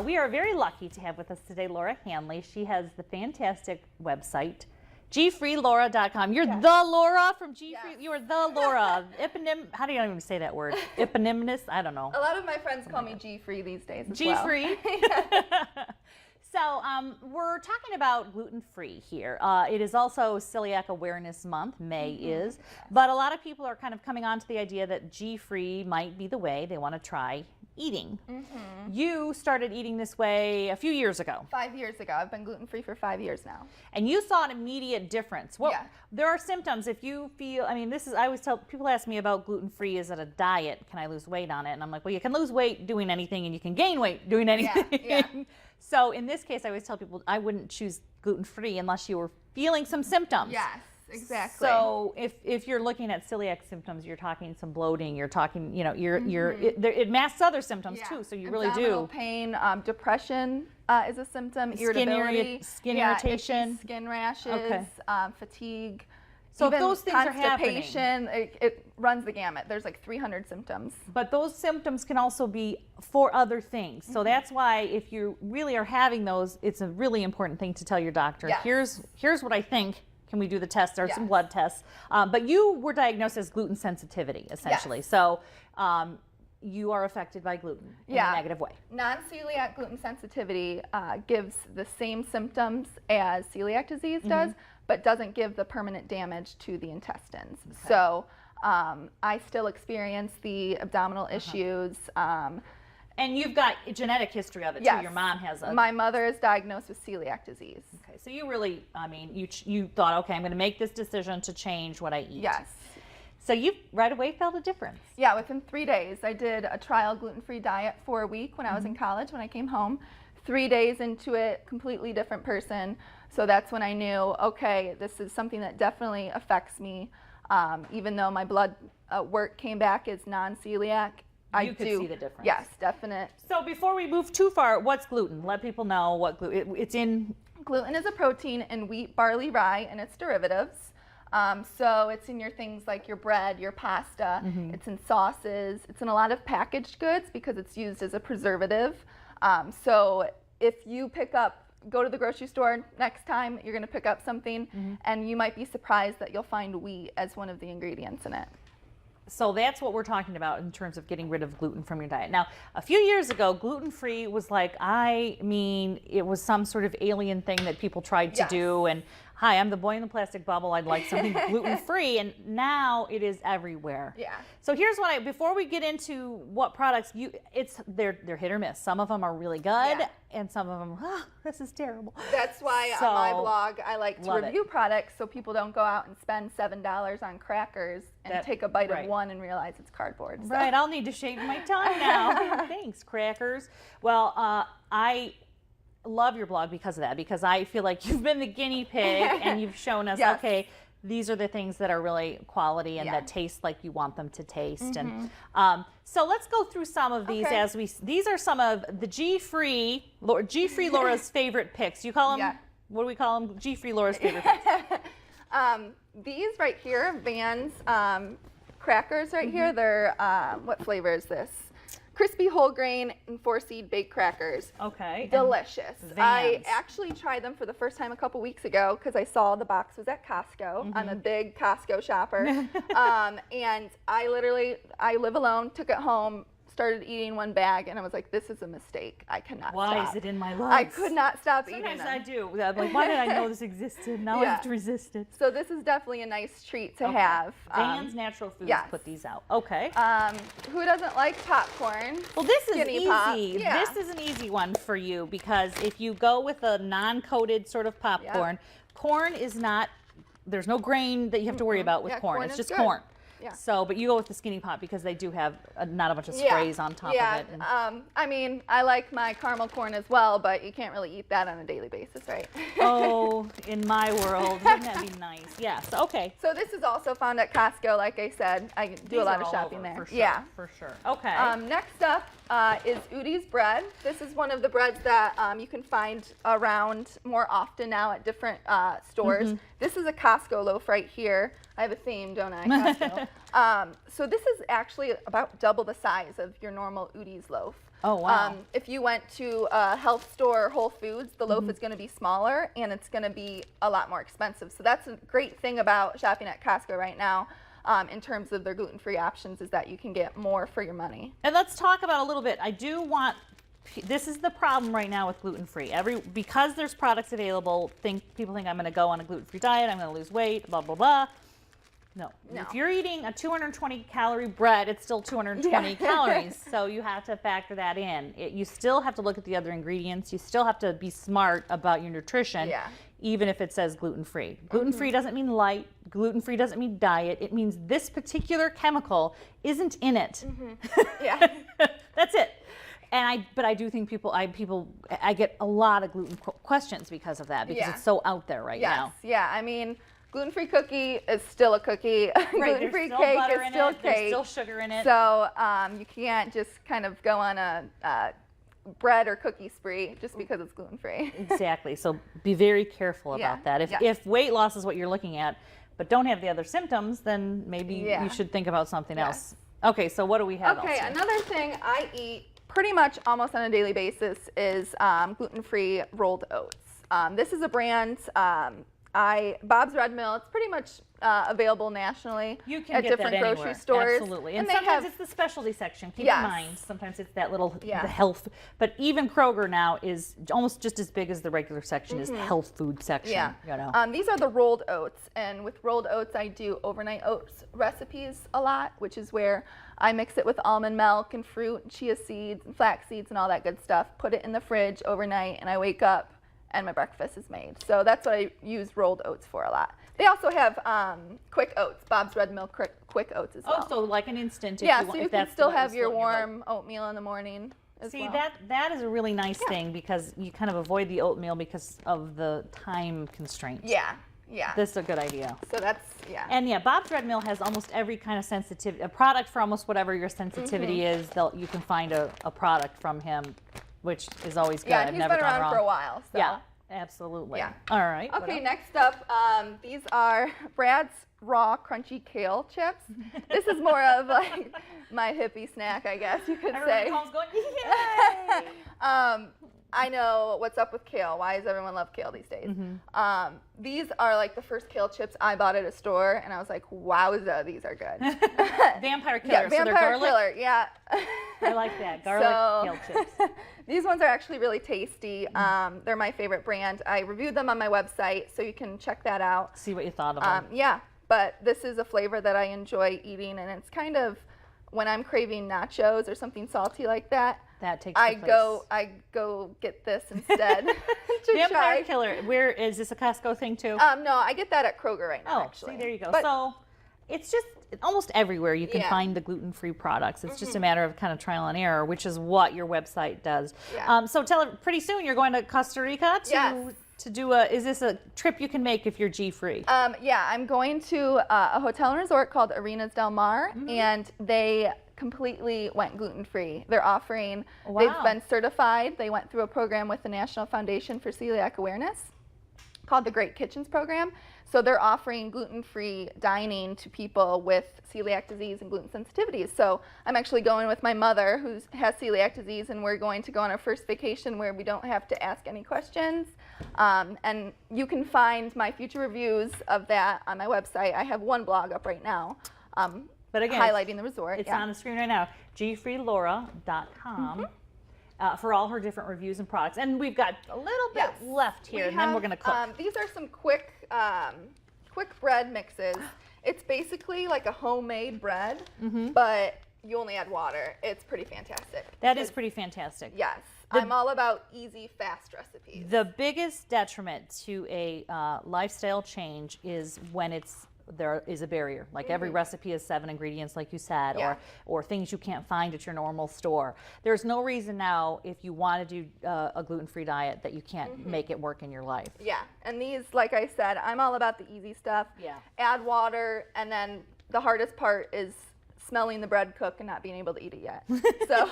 We are very lucky to have with us today Laura Hanley. She has the fantastic website, gfreelaura.com. You're the Laura from G Free. You are the Laura. How do you even say that word? Eponymous? I don't know. A lot of my friends call me G Free these days as G Free. So we're talking about gluten-free here. It is also Celiac Awareness Month, May is, but a lot of people are kind of coming on to the idea that G-free might be the way they want to try eating. You started eating this way a few years ago. 5 years ago. I've been gluten-free for 5 years now. And you saw an immediate difference. Well, there are symptoms if you feel, I mean, I always tell, people ask me about gluten-free, is it a diet? Can I lose weight on it? And I'm like, well, you can lose weight doing anything and you can gain weight doing anything. Yeah. So in this case, I always tell people I wouldn't choose gluten-free unless you were feeling some symptoms. Yes, exactly. So if you're looking at celiac symptoms, you're talking some bloating, you're talking, you know, it masks other symptoms too. So you really Abdominal do. Pain, depression is a symptom, irritability, skin irritation, itchy skin rashes, fatigue. So even if those things are happening, constipation, it runs the gamut. There's like 300 symptoms. But those symptoms can also be for other things. So that's why if you really are having those, it's a really important thing to tell your doctor. Yes. Here's what I think. Can we do the test or some blood tests? But you were diagnosed as gluten sensitivity, essentially. Yes. So you are affected by gluten in a negative way. Non-celiac gluten sensitivity gives the same symptoms as celiac disease does, but doesn't give the permanent damage to the intestines. Okay. So I still experience the abdominal issues. And you've got a genetic history of it too. Your mom has a... My mother is diagnosed with celiac disease. Okay, so you really, I mean, you thought, okay, I'm going to make this decision to change what I eat. Yes. So you right away felt a difference. Yeah, within 3 days. I did a trial gluten-free diet for a week when I was in college, when I came home. 3 days into it, completely different person. So that's when I knew, okay, this is something that definitely affects me. Even though my blood work came back as non-celiac, you could see the difference. Yes, definite. So before we move too far, what's gluten? Let people know what gluten, it's in. Gluten is a protein in wheat, barley, rye, and its derivatives. So it's in your things like your bread, your pasta, it's in sauces, it's in a lot of packaged goods because it's used as a preservative. So if you go to the grocery store next time, you're going to pick up something and you might be surprised that you'll find wheat as one of the ingredients in it. So that's what we're talking about in terms of getting rid of gluten from your diet. Now, a few years ago, gluten-free was like, it was some sort of alien thing that people tried to do. And hi, I'm the boy in the plastic bubble. I'd like something gluten-free. And now it is everywhere. Yeah. So here's what before we get into what products, they're hit or miss. Some of them are really good and some of them, this is terrible. That's why on my blog, I like to review products so people don't go out and spend $7 on crackers and take a bite of one and realize it's cardboard. So. Right, I'll need to shave my tongue now. Thanks, crackers. Well, I love your blog because of that, because I feel like you've been the guinea pig and you've shown us, okay, these are the things that are really quality and that taste like you want them to taste. And so let's go through some of these these are some of the G-Free Laura's favorite picks. You call them, what do we call them? G-Free Laura's favorite picks. These right here, Vans crackers right here, they're, what flavor is this? Crispy whole grain and 4-seed baked crackers. Okay. Delicious. I actually tried them for the first time a couple weeks ago because I saw the box was at Costco. I'm a big Costco shopper. And I live alone, took it home, started eating one bag, and I was like, this is a mistake. I cannot stop. Why is it in my life? I could not stop eating them. Sometimes I do. I'm like, why did I know this existed? Now I have to resist it. So this is definitely a nice treat to have. Vans Natural Foods put these out. Okay. Who doesn't like popcorn? Well, this is easy. This is an easy one for you because if you go with a non-coated sort of popcorn, corn is not, there's no grain that you have to worry about with corn. It's just corn. Yeah. So, but you go with the Skinny Pop because they do have not a bunch of sprays on top of it. And I mean, I like my caramel corn as well, but you can't really eat that on a daily basis, right? Oh, in my world, wouldn't that be nice? Yes. Okay. So this is also found at Costco. Like I said, I do a lot of shopping there. For sure, for sure. Okay. Next up is Udi's bread. This is one of the breads that you can find around more often now at different stores. This is a Costco loaf right here. I have a theme, don't I? Costco. So this is actually about double the size of your normal Udi's loaf. Oh, wow. If you went to a health store or Whole Foods, the loaf is going to be smaller and it's going to be a lot more expensive. So that's a great thing about shopping at Costco right now. In terms of their gluten-free options, is that you can get more for your money. And let's talk about a little bit. I do want, this is the problem right now with gluten-free. Because there's products available, people think I'm going to go on a gluten-free diet, I'm going to lose weight, blah, blah, blah. No. If you're eating a 220 calorie bread, it's still 220 calories. So you have to factor that in. You still have to look at the other ingredients. You still have to be smart about your nutrition, even if it says gluten-free. Gluten-free doesn't mean light. Gluten-free doesn't mean diet. It means this particular chemical isn't in it. Yeah. That's it. But I do think I get a lot of gluten questions because of that, because it's so out there right now. Yeah, I mean, gluten-free cookie is still a cookie. Gluten-free there's still cake butter is in still it, cake. There's still sugar in it. So you can't just kind of go on a bread or cookie spree just because it's gluten-free. Exactly. So be very careful about that. If weight loss is what you're looking at, but don't have the other symptoms, then maybe you should think about something else. Okay, so what do we have else? Okay, another thing I eat pretty much almost on a daily basis is gluten-free rolled oats. This is a brand, Bob's Red Mill. It's pretty much available nationally at different grocery stores. Absolutely. And sometimes it's the specialty section. Keep in mind, sometimes it's that little the health. But even Kroger now is almost just as big as the regular section is the health food section. Yeah. You know? These are the rolled oats, and with rolled oats, I do overnight oats recipes a lot, which is where I mix it with almond milk and fruit and chia seeds and flax seeds and all that good stuff. Put it in the fridge overnight, and I wake up and my breakfast is made. So that's what I use rolled oats for a lot. They also have quick oats, Bob's Red Mill quick oats as well. Oh, so like an instant. So you can still have your warm oatmeal in the morning as well. that is a really nice thing, because you kind of avoid the oatmeal because of the time constraint. Yeah. This is a good idea. So that's, And Bob's Red Mill has almost every kind of sensitivity, a product for almost whatever your sensitivity is. You can find a product from him, which is always good. Yeah, I've he's never been gone around wrong. for a while. So. Yeah, absolutely. Yeah. All right. Okay, next up, these are Brad's Raw Crunchy Kale Chips. This is more of like my hippie snack, I guess you could say. Everyone's going, yay! I know what's up with kale. Why does everyone love kale these days? These are like the first kale chips I bought at a store, and I was like, wowza, these are good. Vampire killer. Yeah, vampire killer, yeah. I like that, garlic kale chips. These ones are actually really tasty. They're my favorite brand. I reviewed them on my website, so you can check that out. See what you thought of them. Yeah, but this is a flavor that I enjoy eating, and it's kind of when I'm craving nachos or something salty like that. That takes the place. I go get this instead. Vampire killer. Where is this a Costco thing too? No, I get that at Kroger right now. Actually. See, there you go. But, so it's just almost everywhere you can find the gluten-free products. It's just a matter of kind of trial and error, which is what your website does. Yeah. So pretty soon you're going to Costa Rica to do is this a trip you can make if you're G-free? Yeah, I'm going to a hotel and resort called Arenas Del Mar, and they completely went gluten-free. They're offering, they've been certified. They went through a program with the National Foundation for Celiac Awareness called the Great Kitchens Program. So they're offering gluten-free dining to people with celiac disease and gluten sensitivities. So I'm actually going with my mother who has celiac disease, and we're going to go on our first vacation where we don't have to ask any questions. And you can find my future reviews of that on my website. I have one blog up right now. But again, highlighting the resort. It's on the screen right now, gfreelaura.com, for all her different reviews and products. And we've got a little bit left here, and then we're going to cook. These are some quick bread mixes. It's basically like a homemade bread, but you only add water. It's pretty fantastic. That is pretty fantastic. Yes. I'm all about easy, fast recipes. The biggest detriment to a lifestyle change is when there is a barrier. Like every recipe has 7 ingredients, like you said, or things you can't find at your normal store. There's no reason now, if you want to do a gluten-free diet, that you can't make it work in your life. Yeah, and these, like I said, I'm all about the easy stuff. Yeah. Add water, and then the hardest part is smelling the bread cook and not being able to eat it yet. So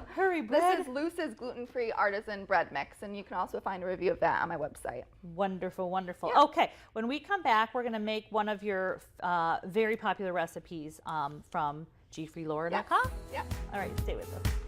Hurry blueberry bread. This is Luce's gluten-free artisan bread mix, and you can also find a review of that on my website. Wonderful, wonderful. Yeah. Okay, when we come back, we're going to make one of your very popular recipes from gfreelore.com. Yep. All right, stay with us.